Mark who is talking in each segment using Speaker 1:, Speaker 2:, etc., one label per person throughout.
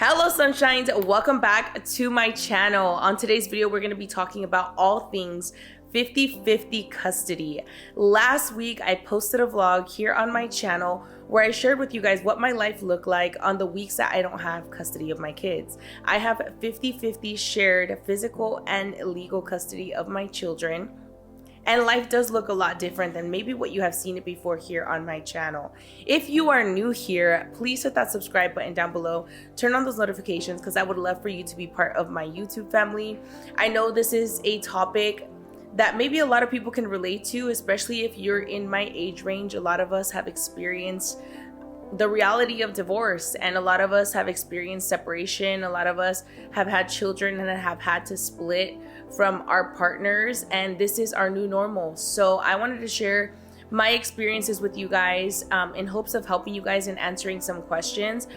Speaker 1: Hello sunshines, welcome back to my channel. On today's video we're going to be talking about all things 50-50 custody. Last week I posted a vlog here on my channel where I shared with you guys what my life looked like on the weeks that I don't have custody of my kids. I have 50-50 shared physical and legal custody of my children. And life does look a lot different than maybe what you have seen it before here on my channel. If you are new here, please hit that subscribe button down below. Turn on those notifications because I would love for you to be part of my YouTube family. I know this is a topic that maybe a lot of people can relate to, especially if you're in my age range. A lot of us have experienced the reality of divorce, and a lot of us have experienced separation. A lot of us have had children and have had to split from our partners, and this is our new normal. So I wanted to share my experiences with you guys in hopes of helping you guys in answering some questions.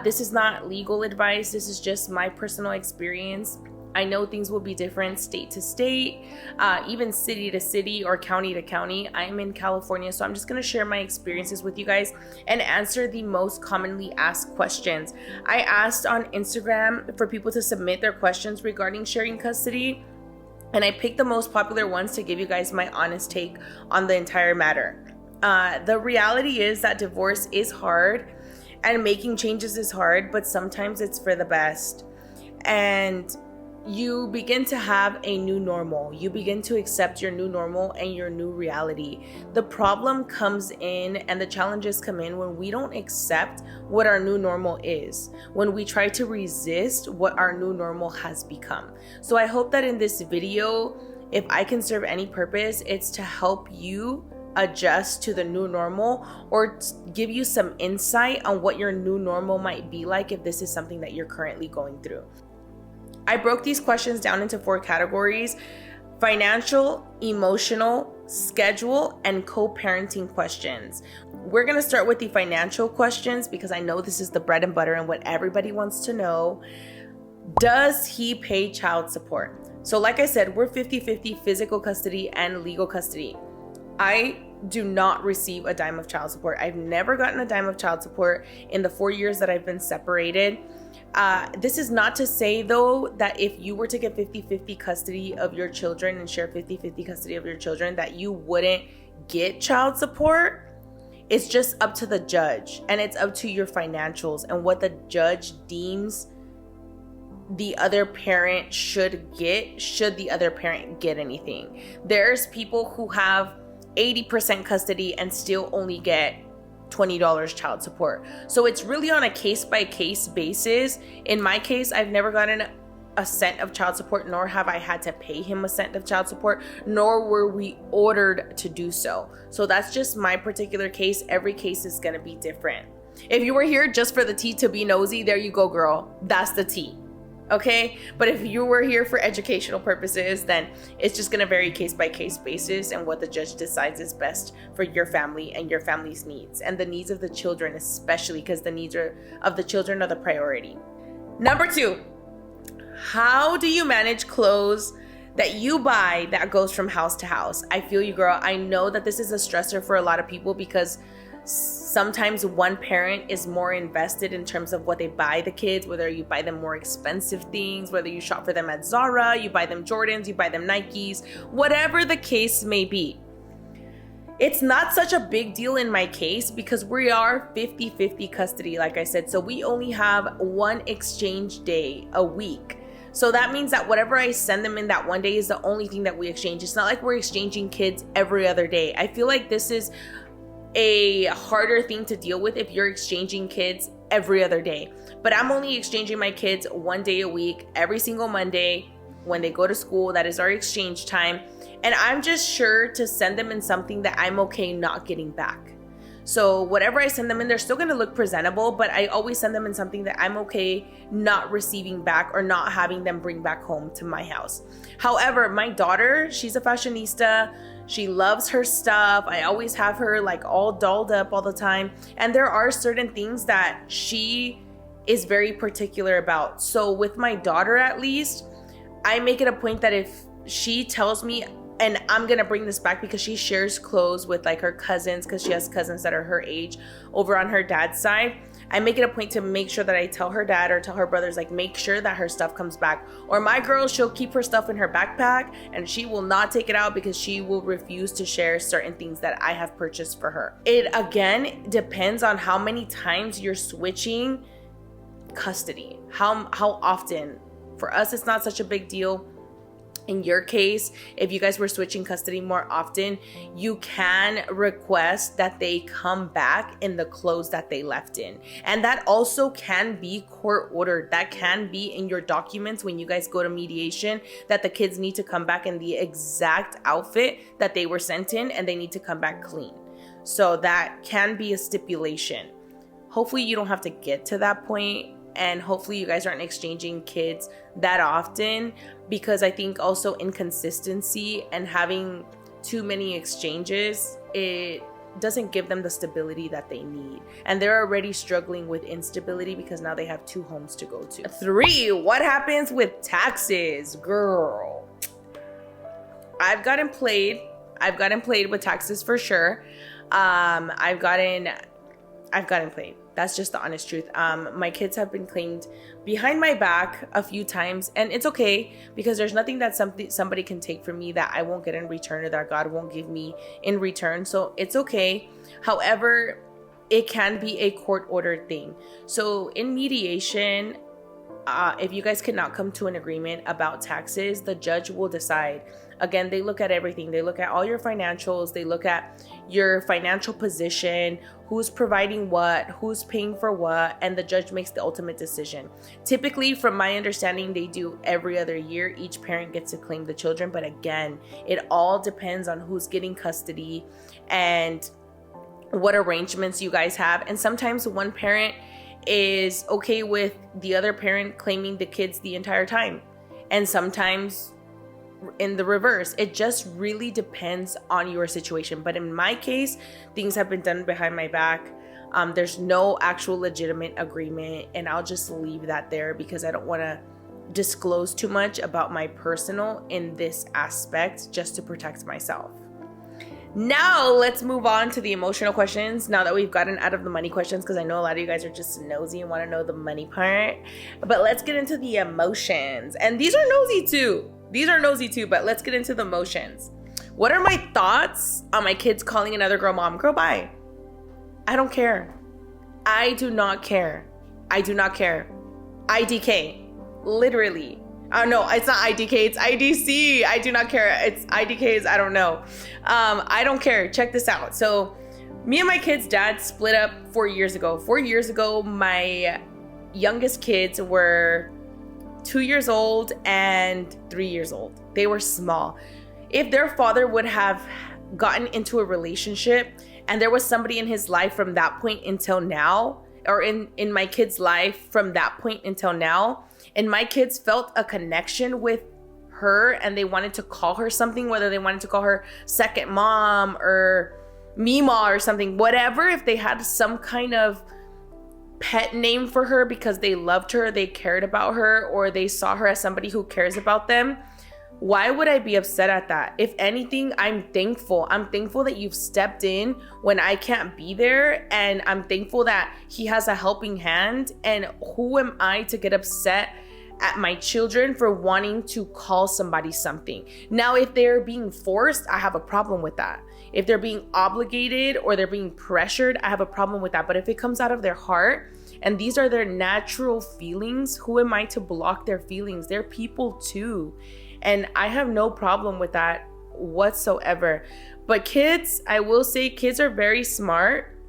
Speaker 1: This is not legal advice. This is just my personal experience. I know things will be different state to state, even city to city or county to county. I'm in California, so I'm just gonna share my experiences with you guys and answer the most commonly asked questions. I asked on Instagram for people to submit their questions regarding sharing custody, and I picked the most popular ones to give you guys my honest take on the entire matter. The reality is that divorce is hard and making changes is hard, but sometimes it's for the best. And you begin to have a new normal. You begin to accept your new normal and your new reality. The problem comes in and the challenges come in when we don't accept what our new normal is, when we try to resist what our new normal has become. So I hope that in this video, if I can serve any purpose, it's to help you adjust to the new normal or give you some insight on what your new normal might be like if this is something that you're currently going through. I broke these questions down into 4 categories: financial, emotional, schedule, and co-parenting questions. We're gonna start with the financial questions because I know this is the bread and butter and what everybody wants to know. Does he pay child support? So like I said, we're 50-50 physical custody and legal custody. I do not receive a dime of child support. I've never gotten a dime of child support in the 4 years that I've been separated. This is not to say though that if you were to get 50-50 custody of your children and share 50-50 custody of your children that you wouldn't get child support. It's just up to the judge, and it's up to your financials and what the judge deems the other parent should get, should the other parent get anything. There's people who have 80% custody and still only get $20 child support. So it's really on a case-by-case basis. In my case, I've never gotten a cent of child support, nor have I had to pay him a cent of child support, nor were we ordered to do so. So that's just my particular case. Every case is gonna be different. If you were here just for the tea to be nosy, there you go, girl. That's the tea. Okay, but if you were here for educational purposes, then it's just gonna vary case-by-case basis and what the judge decides is best for your family and your family's needs and the needs of the children, especially because the needs of the children are the priority. Number 2, how do you manage clothes that you buy that goes from house to house? I feel you, girl. I know that this is a stressor for a lot of people because sometimes one parent is more invested in terms of what they buy the kids, whether you buy them more expensive things, whether you shop for them at Zara, you buy them Jordans, you buy them Nikes, whatever the case may be. It's not such a big deal in my case because we are 50-50 custody, like I said. So we only have one exchange day a week. So that means that whatever I send them in that one day is the only thing that we exchange. It's not like we're exchanging kids every other day. I feel like this is a harder thing to deal with if you're exchanging kids every other day. But I'm only exchanging my kids one day a week, every single Monday when they go to school. That is our exchange time. And I'm just sure to send them in something that I'm okay not getting back. So whatever I send them in, they're still gonna look presentable, but I always send them in something that I'm okay not receiving back or not having them bring back home to my house. However, my daughter, she's a fashionista. She loves her stuff. I always have her like all dolled up all the time. And there are certain things that she is very particular about. So with my daughter, at least, I make it a point that if she tells me, and I'm gonna bring this back because she shares clothes with like her cousins, because she has cousins that are her age over on her dad's side. I make it a point to make sure that I tell her dad or tell her brothers, like, make sure that her stuff comes back. Or my girl, she'll keep her stuff in her backpack and she will not take it out because she will refuse to share certain things that I have purchased for her. It again depends on how many times you're switching custody, how often. For us, it's not such a big deal. In your case, if you guys were switching custody more often, you can request that they come back in the clothes that they left in. And that also can be court ordered. That can be in your documents when you guys go to mediation, that the kids need to come back in the exact outfit that they were sent in and they need to come back clean. So that can be a stipulation. Hopefully you don't have to get to that point. And hopefully you guys aren't exchanging kids that often, because I think also inconsistency and having too many exchanges, it doesn't give them the stability that they need. And they're already struggling with instability because now they have 2 homes to go to. 3, what happens with taxes? Girl, I've gotten played with taxes for sure. I've gotten played. That's just the honest truth. My kids have been claimed behind my back a few times, and it's okay because there's nothing that somebody can take from me that I won't get in return or that God won't give me in return. So it's okay. However, it can be a court-ordered thing. So in mediation, if you guys cannot come to an agreement about taxes, the judge will decide. Again, they look at everything. They look at all your financials. They look at your financial position, who's providing what, who's paying for what, and the judge makes the ultimate decision. Typically, from my understanding, they do every other year. Each parent gets to claim the children. But again, it all depends on who's getting custody and what arrangements you guys have. And sometimes one parent is okay with the other parent claiming the kids the entire time. And sometimes in the reverse. It just really depends on your situation. But in my case, things have been done behind my back. There's no actual legitimate agreement, and I'll just leave that there because I don't want to disclose too much about my personal in this aspect just to protect myself. Now let's move on to the emotional questions, now that we've gotten out of the money questions, because I know a lot of you guys are just nosy and want to know the money part. But let's get into the emotions. And these are nosy too. But let's get into the emotions. What are my thoughts on my kids calling another girl mom? Girl, bye. I don't care. I do not care. IDK. Literally. No, it's not IDK, it's IDC. I do not care. It's IDKs, I don't know. I don't care. Check this out. So me and my kids' dad split up 4 years ago. 4 years ago, my youngest kids were 2 years old and 3 years old. They were small. If their father would have gotten into a relationship and there was somebody in his life from that point until now, or in my kid's life from that point until now, and my kids felt a connection with her and they wanted to call her something, whether they wanted to call her second mom or Mima or something, whatever, if they had some kind of pet name for her because they loved her, they cared about her, or they saw her as somebody who cares about them, why would I be upset at that? If anything, I'm thankful. I'm thankful that you've stepped in when I can't be there, and I'm thankful that he has a helping hand. And who am I to get upset at my children for wanting to call somebody something? Now, if they're being forced, I have a problem with that. If they're being obligated or they're being pressured, I have a problem with that. But if it comes out of their heart and these are their natural feelings, who am I to block their feelings? They're people too. And I have no problem with that whatsoever. But kids, I will say kids are very smart.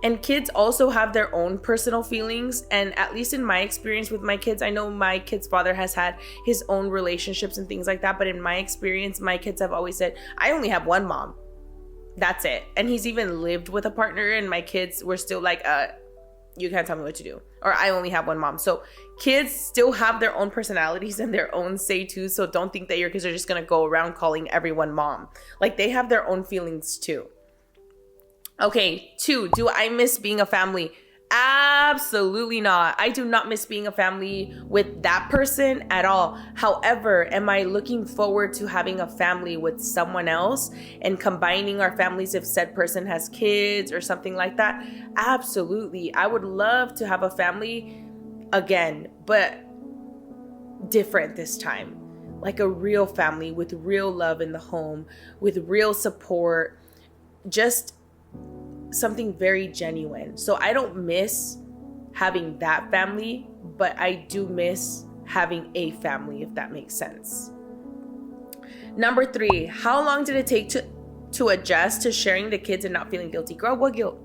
Speaker 1: And kids also have their own personal feelings. And at least in my experience with my kids, I know my kid's father has had his own relationships and things like that. But in my experience, my kids have always said, I only have one mom. That's it. And he's even lived with a partner, and my kids were still like, you can't tell me what to do. Or I only have one mom. So kids still have their own personalities and their own say too. So don't think that your kids are just going to go around calling everyone mom. Like, they have their own feelings too. Okay, 2, do I miss being a family? Absolutely not. I do not miss being a family with that person at all. However, am I looking forward to having a family with someone else and combining our families if said person has kids or something like that? Absolutely. I would love to have a family again, but different this time. Like a real family with real love in the home, with real support, just something very genuine. So I don't miss having that family, but I do miss having a family, if that makes sense. Number 3, how long did it take to adjust to sharing the kids and not feeling guilty? Girl, what guilt?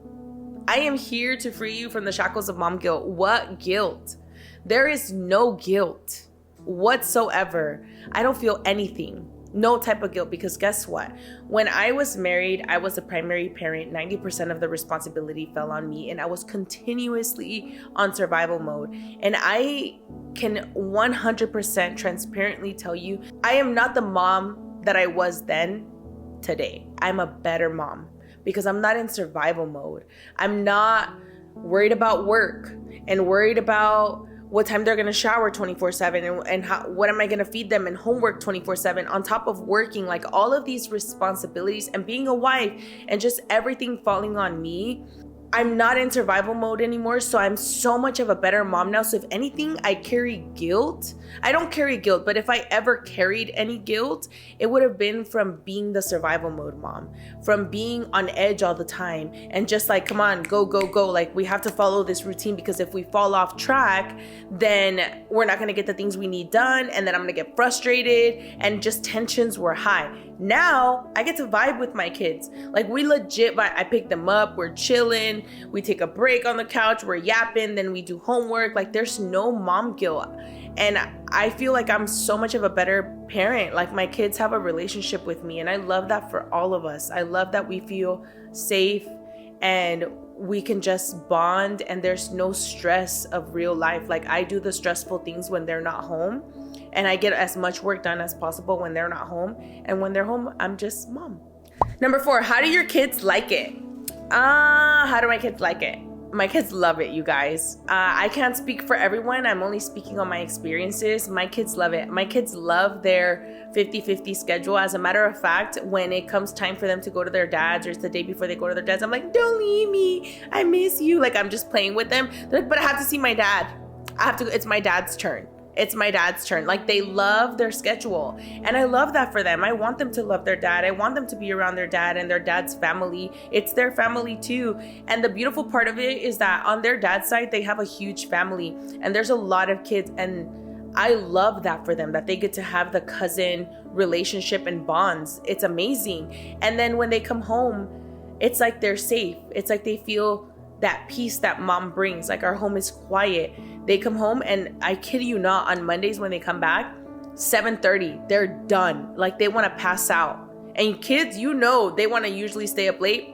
Speaker 1: I am here to free you from the shackles of mom guilt. What guilt? There is no guilt whatsoever. I don't feel anything. No type of guilt, because guess what? When I was married, I was a primary parent. 90% of the responsibility fell on me, and I was continuously on survival mode. And I can 100% transparently tell you, I am not the mom that I was then today. I'm a better mom because I'm not in survival mode. I'm not worried about work and worried about what time they're going to shower 24/7 and what am I going to feed them and homework 24/7 on top of working, like all of these responsibilities and being a wife and just everything falling on me. I'm not in survival mode anymore, so I'm so much of a better mom now. So if anything, I carry guilt. I don't carry guilt, but if I ever carried any guilt, it would have been from being the survival mode mom, from being on edge all the time and just like, come on, go, go, go. Like we have to follow this routine, because if we fall off track, then we're not going to get the things we need done. And then I'm going to get frustrated, and just tensions were high. Now I get to vibe with my kids. Like we legit vibe. I pick them up, we're chilling, we take a break on the couch, we're yapping, then we do homework. Like there's no mom guilt. And I feel like I'm so much of a better parent. Like my kids have a relationship with me, and I love that for all of us. I love that we feel safe and we can just bond, and there's no stress of real life. Like I do the stressful things when they're not home, and I get as much work done as possible when they're not home. And when they're home, I'm just mom. Number 4, how do your kids like it? How do my kids like it? My kids love it, you guys. I can't speak for everyone. I'm only speaking on my experiences. My kids love it. My kids love their 50-50 schedule. As a matter of fact, when it comes time for them to go to their dads, or it's the day before they go to their dads, I'm like, don't leave me. I miss you. Like I'm just playing with them. They're like, but I have to see my dad. It's my dad's turn. It's my dad's turn. Like they love their schedule, and I love that for them. I want them to love their dad. I want them to be around their dad and their dad's family. It's their family too. And the beautiful part of it is that on their dad's side, they have a huge family, and there's a lot of kids, and I love that for them, that they get to have the cousin relationship and bonds. It's amazing. And then when they come home, it's like they're safe. It's like they feel that peace that mom brings. Like our home is quiet. They come home, and I kid you not, on Mondays when they come back, 7:30, they're done. Like they want to pass out. And kids, you know, they want to usually stay up late.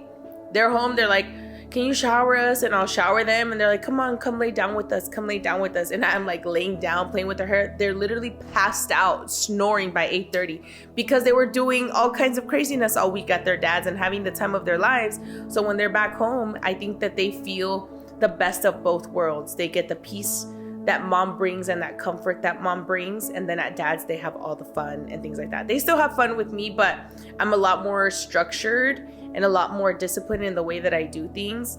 Speaker 1: They're home, they're like, can you shower us? And I'll shower them, and they're like, come on, come lay down with us, come lay down with us. And I'm like laying down, playing with their hair. They're literally passed out, snoring by 8:30, because they were doing all kinds of craziness all week at their dad's and having the time of their lives. So when they're back home, I think that they feel the best of both worlds. They get the peace that mom brings and that comfort that mom brings, and then at dad's they have all the fun and things like that. They still have fun with me, but I'm a lot more structured and a lot more disciplined in the way that I do things,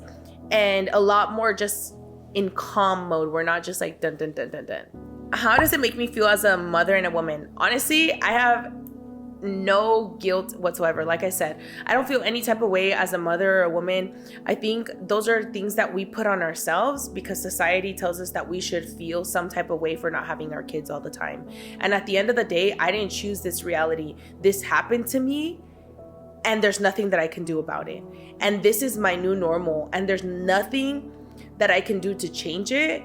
Speaker 1: and a lot more just in calm mode. We're not just like dun dun dun dun dun. How does it make me feel as a mother and a woman? Honestly, I have no guilt whatsoever. Like I said, I don't feel any type of way as a mother or a woman. I think those are things that we put on ourselves because society tells us that we should feel some type of way for not having our kids all the time. And at the end of the day, I didn't choose this reality. This happened to me, and there's nothing that I can do about it. And this is my new normal, and there's nothing that I can do to change it.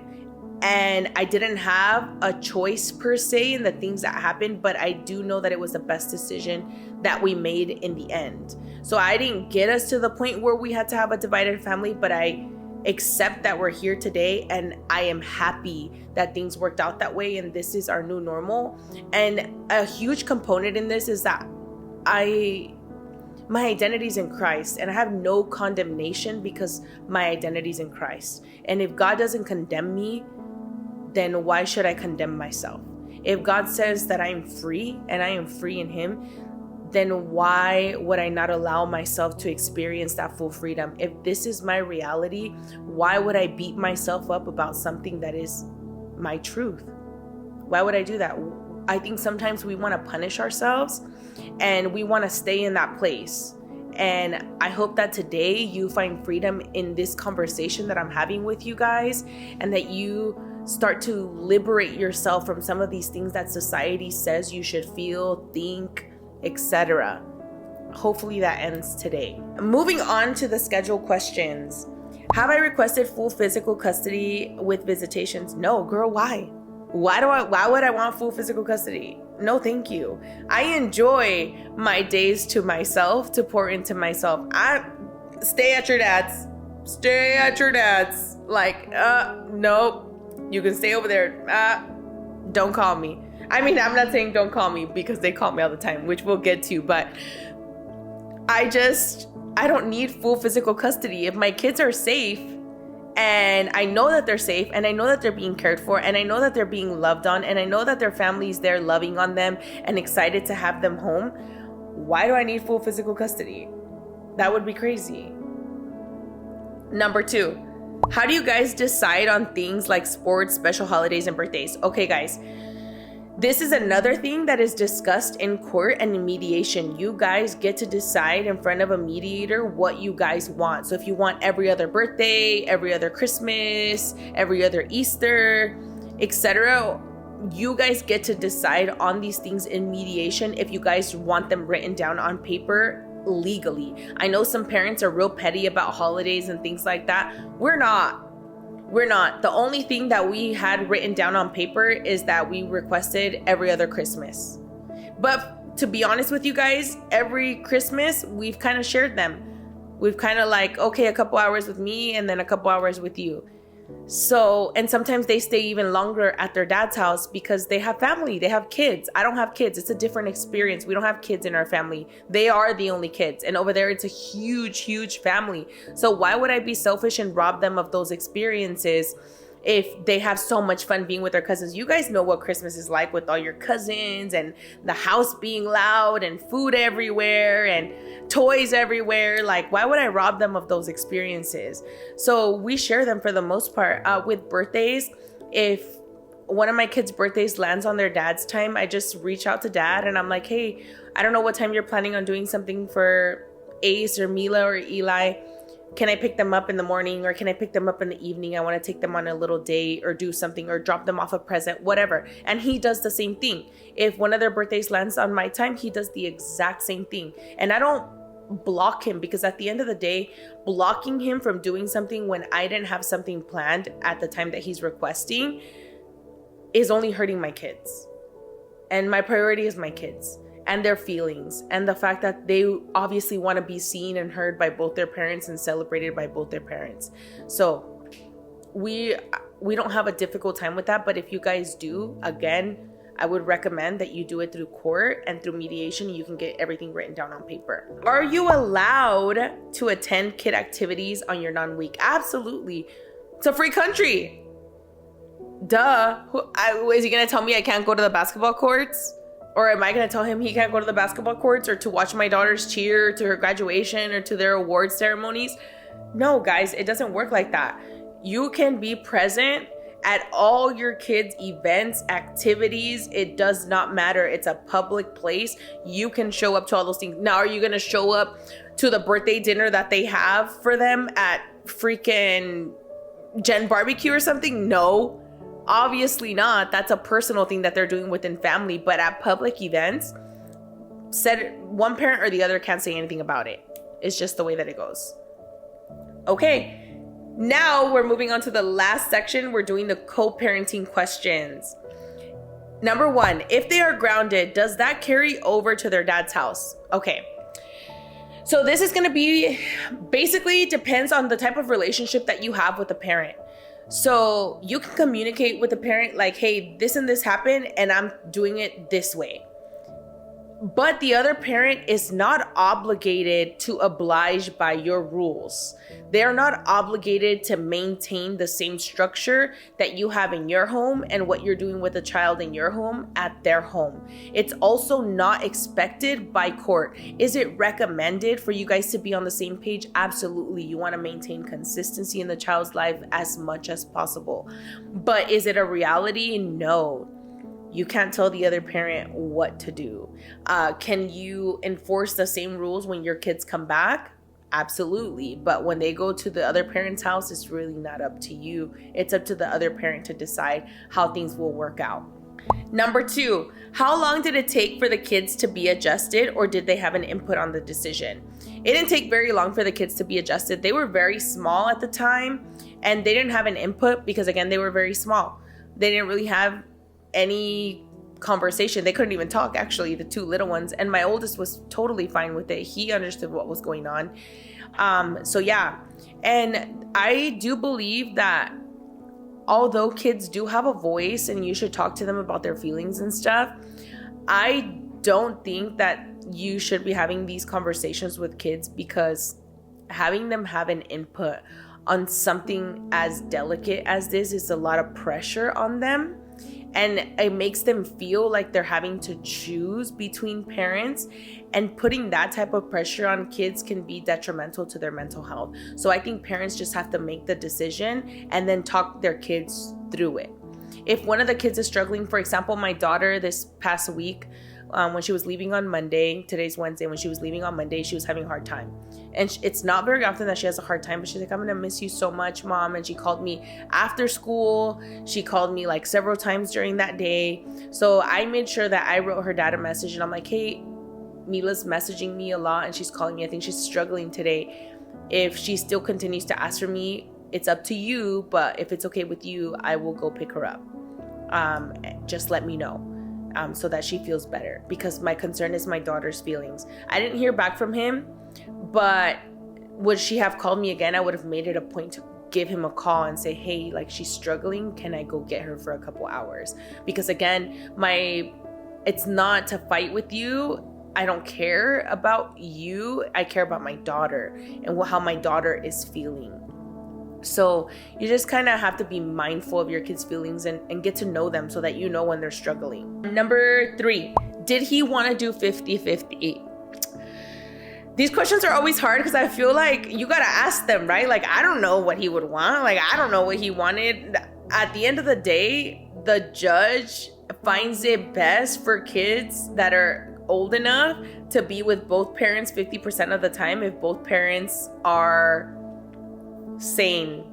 Speaker 1: And I didn't have a choice per se in the things that happened, but I do know that it was the best decision that we made in the end. So I didn't get us to the point where we had to have a divided family, but I accept that we're here today, and I am happy that things worked out that way, and this is our new normal. And a huge component in this is that I My identity's in Christ, and I have no condemnation because my identity's in Christ. And if God doesn't condemn me, then why should I condemn myself? If God says that I am free and I am free in Him, then why would I not allow myself to experience that full freedom? If this is my reality, why would I beat myself up about something that is my truth? Why would I do that? I think sometimes we want to punish ourselves and we want to stay in that place. And I hope that today you find freedom in this conversation that I'm having with you guys, and that you start to liberate yourself from some of these things that society says you should feel, think, etc. Hopefully that ends today. Moving on to the schedule questions. Have I requested full physical custody with visitations? No, girl, why? Why would I want full physical custody? No, thank you. I enjoy my days to myself, to pour into myself. Stay at your dad's. Stay at your dad's. Like, nope. You can stay over there. Don't call me. I mean, I'm not saying don't call me, because they call me all the time, which we'll get to, but I don't need full physical custody. If my kids are safe, and I know that they're safe, and I know that they're being cared for, and I know that they're being loved on, and I know that their family's there loving on them and excited to have them home, why do I need full physical custody? That would be crazy. Number 2, how do you guys decide on things like sports, special holidays, and birthdays? Okay, guys, this is another thing that is discussed in court and in mediation. You guys get to decide in front of a mediator what you guys want. So if you want every other birthday, every other Christmas, every other Easter, etc., you guys get to decide on these things in mediation if you guys want them written down on paper legally. I know some parents are real petty about holidays and things like that. We're not. The only thing that we had written down on paper is that we requested every other Christmas. But to be honest with you guys, every Christmas, we've kind of shared them. We've kind of like, okay, a couple hours with me and then a couple hours with you. So, and sometimes they stay even longer at their dad's house because they have family, they have kids. I don't have kids. It's a different experience. We don't have kids in our family. They are the only kids. And over there, it's a huge, huge family. So why would I be selfish and rob them of those experiences if they have so much fun being with their cousins? You guys know what Christmas is like with all your cousins and the house being loud and food everywhere and toys everywhere. Like, why would I rob them of those experiences? So we share them for the most part. With birthdays, if one of my kids' birthdays lands on their dad's time, I just reach out to dad and I'm like, hey, I don't know what time you're planning on doing something for Ace or Mila or Eli. Can I pick them up in the morning, or can I pick them up in the evening? I want to take them on a little date or do something, or drop them off a present, whatever. And he does the same thing. If one of their birthdays lands on my time, he does the exact same thing. And I don't block him, because at the end of the day, blocking him from doing something when I didn't have something planned at the time that he's requesting is only hurting my kids. And my priority is my kids and their feelings, and the fact that they obviously want to be seen and heard by both their parents and celebrated by both their parents. So we don't have a difficult time with that. But if you guys do, again, I would recommend that you do it through court and through mediation. You can get everything written down on paper. Are you allowed to attend kid activities on your non-week? Absolutely. It's a free country. Duh. Is he gonna tell me I can't go to the basketball courts? Or am I going to tell him he can't go to the basketball courts, or to watch my daughter's cheer, to her graduation, or to their award ceremonies? No, guys, it doesn't work like that. You can be present at all your kids' events, activities. It does not matter. It's a public place. You can show up to all those things. Now, are you going to show up to the birthday dinner that they have for them at freaking Gen Barbecue or something? No. Obviously not. That's a personal thing that they're doing within family. But at public events, said one parent or the other can't say anything about it. It's just the way that it goes. Okay, now we're moving on to the last section. We're doing the co-parenting questions. Number 1, if they are grounded, does that carry over to their dad's house? Okay. So this is going to be, basically depends on the type of relationship that you have with the parent. So you can communicate with the parent like, hey, this and this happened and I'm doing it this way. But the other parent is not obligated to oblige by your rules. They're not obligated to maintain the same structure that you have in your home and what you're doing with a child in your home at their home. It's also not expected by court. Is it recommended for you guys to be on the same page? Absolutely. You want to maintain consistency in the child's life as much as possible. But is it a reality? No. You can't tell the other parent what to do. Can you enforce the same rules when your kids come back? Absolutely. But when they go to the other parent's house, it's really not up to you. It's up to the other parent to decide how things will work out. Number 2, how long did it take for the kids to be adjusted, or did they have an input on the decision? It didn't take very long for the kids to be adjusted. They were very small at the time, and they didn't have an input because, again, they were very small. They didn't really have any conversation. They couldn't even talk, actually, the 2 little ones, and my oldest was totally fine with it. He understood what was going on. So yeah, and I do believe that although kids do have a voice and you should talk to them about their feelings and stuff, I don't think that you should be having these conversations with kids, because having them have an input on something as delicate as this is a lot of pressure on them. And it makes them feel like they're having to choose between parents, and putting that type of pressure on kids can be detrimental to their mental health. So I think parents just have to make the decision and then talk their kids through it. If one of the kids is struggling, for example, my daughter this past week, when she was leaving on Monday, today's Wednesday, when she was leaving on Monday, she was having a hard time. And it's not very often that she has a hard time, but she's like, I'm going to miss you so much, Mom. And she called me after school. She called me like several times during that day. So I made sure that I wrote her dad a message, and I'm like, hey, Mila's messaging me a lot and she's calling me. I think she's struggling today. If she still continues to ask for me, it's up to you, but if it's okay with you, I will go pick her up. Just let me know. So that she feels better, because my concern is my daughter's feelings. I didn't hear back from him, but would she have called me again, I would have made it a point to give him a call and say, hey, like, she's struggling. Can I go get her for a couple hours? Because again, it's not to fight with you. I don't care about you. I care about my daughter and how my daughter is feeling. So you just kind of have to be mindful of your kids' feelings and get to know them so that you know when they're struggling. Number 3, did he want to do 50-50? These questions are always hard because I feel like you got to ask them, right? Like, I don't know what he would want. Like, I don't know what he wanted. At the end of the day, the judge finds it best for kids that are old enough to be with both parents 50% of the time. If both parents are sane,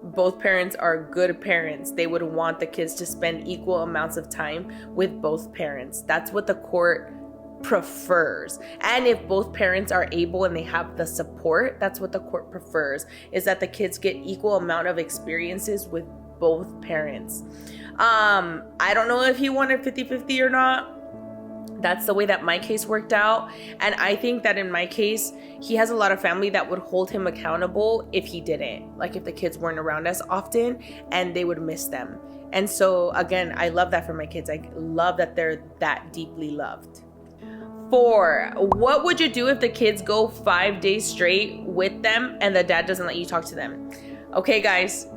Speaker 1: both parents are good parents, they would want the kids to spend equal amounts of time with both parents. That's what the court prefers. And if both parents are able and they have the support, that's what the court prefers, is that the kids get equal amount of experiences with both parents. I don't know if he wanted 50-50 or not. That's the way that my case worked out. And I think that in my case, he has a lot of family that would hold him accountable if he didn't. Like, if the kids weren't around as often, and they would miss them. And so again, I love that for my kids. I love that they're that deeply loved. 4, what would you do if the kids go 5 days straight with them and the dad doesn't let you talk to them? Okay, guys,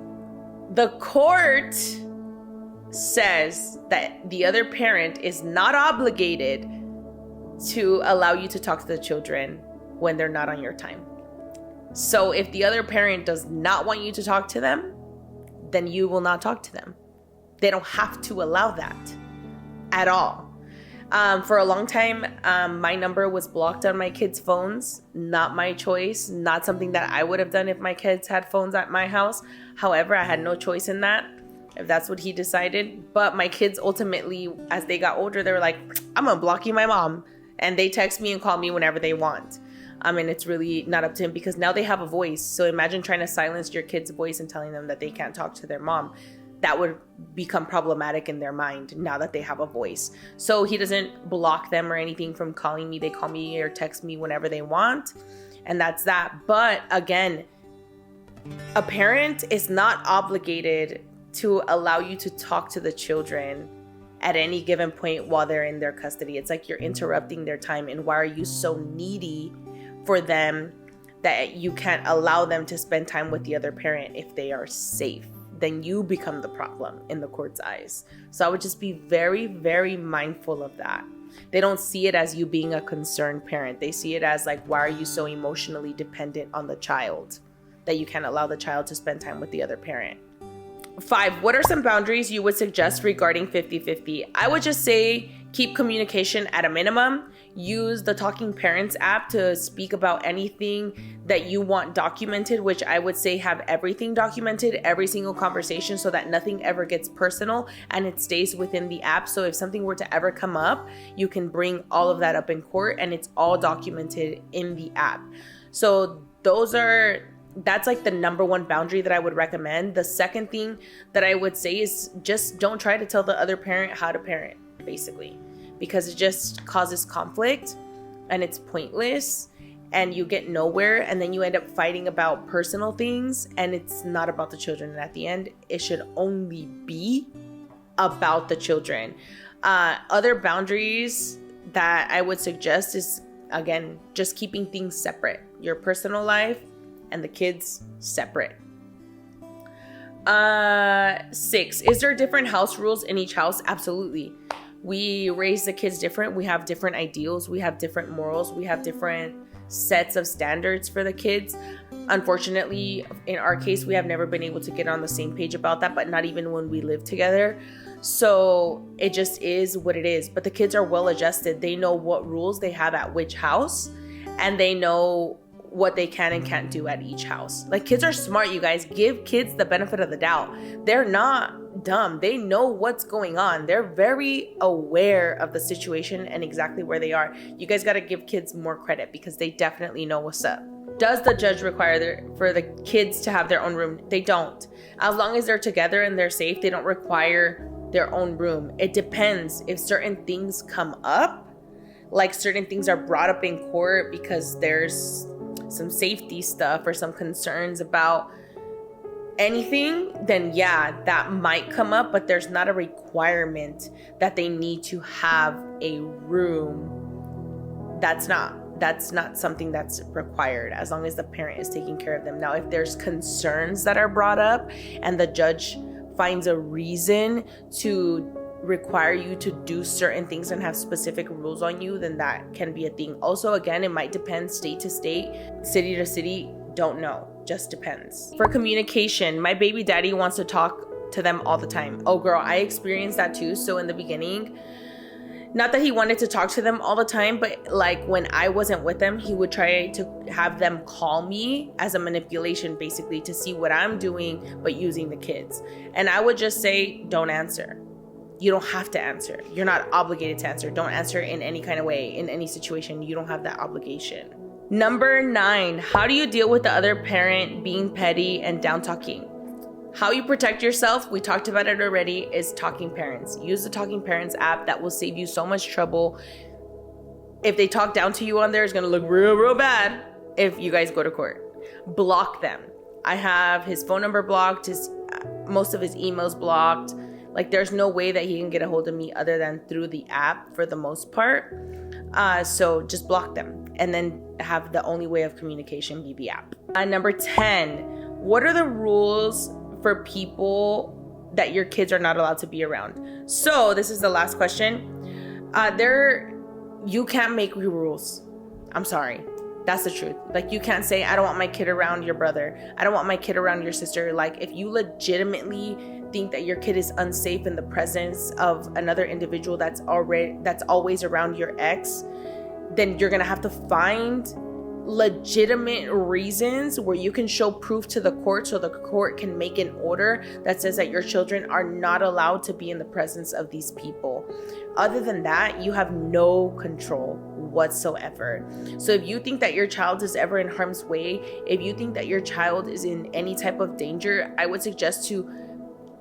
Speaker 1: the court says that the other parent is not obligated to allow you to talk to the children when they're not on your time. So if the other parent does not want you to talk to them, then you will not talk to them. They don't have to allow that at all. For a long time, my number was blocked on my kids' phones. Not my choice, not something that I would have done if my kids had phones at my house. However, I had no choice in that, if that's what he decided. But my kids ultimately, as they got older, they were like, I'm gonna block you, my mom. And they text me and call me whenever they want. And it's really not up to him, because now they have a voice. So imagine trying to silence your kid's voice and telling them that they can't talk to their mom. That would become problematic in their mind now that they have a voice. So he doesn't block them or anything from calling me. They call me or text me whenever they want. And that's that. But again, a parent is not obligated to allow you to talk to the children at any given point while they're in their custody. It's like you're interrupting their time. And why are you so needy for them that you can't allow them to spend time with the other parent if they are safe? Then you become the problem in the court's eyes. So I would just be very, very mindful of that. They don't see it as you being a concerned parent. They see it as like, why are you so emotionally dependent on the child that you can't allow the child to spend time with the other parent? 5, what are some boundaries you would suggest regarding 50-50? I would just say keep communication at a minimum. Use the Talking Parents app to speak about anything that you want documented, which I would say have everything documented, every single conversation, so that nothing ever gets personal and it stays within the app. So if something were to ever come up, you can bring all of that up in court and it's all documented in the app. So that's like the number one boundary that I would recommend. The second thing that I would say is just don't try to tell the other parent how to parent, basically, because it just causes conflict and it's pointless and you get nowhere, and then you end up fighting about personal things and it's not about the children. And at the end, it should only be about the children. Other boundaries that I would suggest is, again, just keeping things separate. Your personal life and the kids separate. 6, is there different house rules in each house? Absolutely. We raise the kids different. We have different ideals. We have different morals. We have different sets of standards for the kids. Unfortunately, in our case, we have never been able to get on the same page about that, but not even when we live together. So it just is what it is. But the kids are well adjusted. They know what rules they have at which house, and they know what they can and can't do at each house. Like, kids are smart, you guys. Give kids the benefit of the doubt. They're not dumb. They know what's going on. They're very aware of the situation and exactly where they are. You guys got to give kids more credit because they definitely know what's up. Does the judge require for the kids to have their own room? They don't. As long as they're together and they're safe, they don't require their own room. It depends. If certain things come up, like certain things are brought up in court because there's some safety stuff or some concerns about anything, then yeah, that might come up, but there's not a requirement that they need to have a room. That's not something that's required, as long as the parent is taking care of them. Now, if there's concerns that are brought up and the judge finds a reason to require you to do certain things and have specific rules on you, then that can be a thing. Also, again, it might depend state to state, city to city. Don't know. Just depends. For communication, my baby daddy wants to talk to them all the time. Oh girl, I experienced that too. So in the beginning, not that he wanted to talk to them all the time, but like when I wasn't with them, he would try to have them call me as a manipulation, basically, to see what I'm doing, but using the kids. And I would just say, don't answer. You don't have to answer. You're not obligated to answer. Don't answer in any kind of way, in any situation. You don't have that obligation. Number 9, how do you deal with the other parent being petty and down talking? How you protect yourself, we talked about it already, is Talking Parents. Use the Talking Parents app. That will save you so much trouble. If they talk down to you on there, it's going to look real bad if you guys go to court. Block them. I have his phone number blocked, most of his emails blocked. Like, there's no way that he can get a hold of me other than through the app for the most part. So just block them and then have the only way of communication be the app. Number 10, what are the rules for people that your kids are not allowed to be around? So this is the last question. You can't make rules. I'm sorry. That's the truth. Like, you can't say, I don't want my kid around your brother. I don't want my kid around your sister. Like, if you legitimately think that your kid is unsafe in the presence of another individual that's always around your ex, then you're gonna have to find legitimate reasons where you can show proof to the court, so the court can make an order that says that your children are not allowed to be in the presence of these people. Other than that, you have no control whatsoever. So if you think that your child is ever in harm's way, if you think that your child is in any type of danger, I would suggest to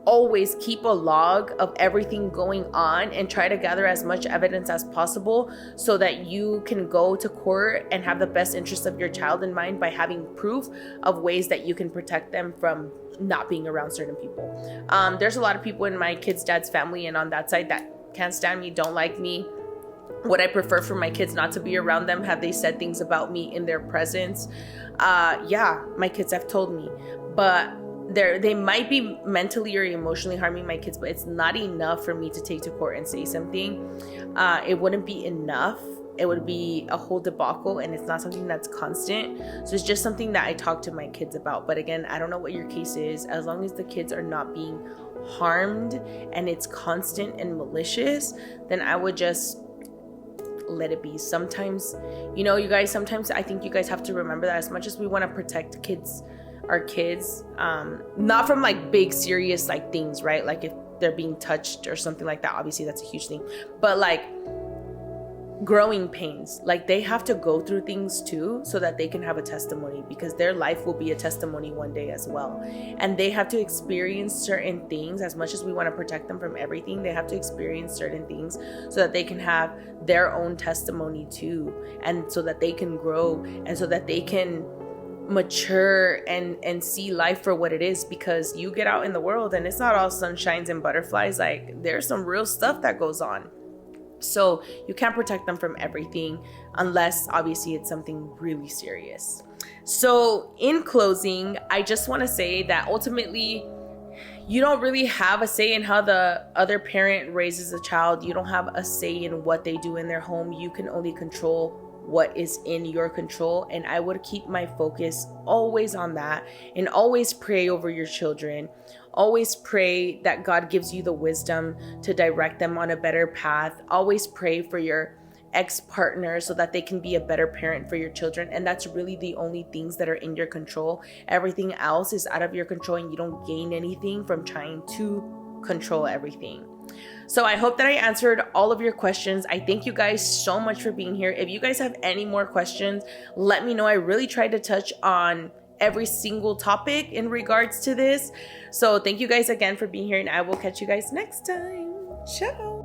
Speaker 1: always keep a log of everything going on and try to gather as much evidence as possible so that you can go to court and have the best interest of your child in mind by having proof of ways that you can protect them from not being around certain people. There's a lot of people in my kid's dad's family and on that side that can't stand me, don't like me. Would I prefer for my kids not to be around them? Have they said things about me in their presence? Yeah, my kids have told me, but they might be mentally or emotionally harming my kids, but it's not enough for me to take to court and say something. It wouldn't be enough. It would be a whole debacle, and it's not something that's constant. So it's just something that I talk to my kids about. But again, I don't know what your case is. As long as the kids are not being harmed and it's constant and malicious, then I would just let it be. Sometimes, you know, you guys, sometimes I think you guys have to remember that as much as we want to protect our kids, not from like big serious like things, right? Like if they're being touched or something like that, obviously that's a huge thing. But like growing pains, like they have to go through things too, so that they can have a testimony, because their life will be a testimony one day as well. And they have to experience certain things. As much as we want to protect them from everything, they have to experience certain things so that they can have their own testimony too, and so that they can grow, and so that they can mature and see life for what it is. Because you get out in the world and it's not all sunshines and butterflies. Like there's some real stuff that goes on. So you can't protect them from everything unless obviously it's something really serious. So in closing, I just want to say that ultimately you don't really have a say in how the other parent raises a child. You don't have a say in what they do in their home. You can only control what is in your control. And I would keep my focus always on that, and always pray over your children. Always pray that God gives you the wisdom to direct them on a better path. Always pray for your ex-partner so that they can be a better parent for your children. And that's really the only things that are in your control. Everything else is out of your control, and you don't gain anything from trying to control everything. So I hope that I answered all of your questions. I thank you guys so much for being here. If you guys have any more questions, let me know. I really tried to touch on every single topic in regards to this. So thank you guys again for being here, and I will catch you guys next time. Ciao.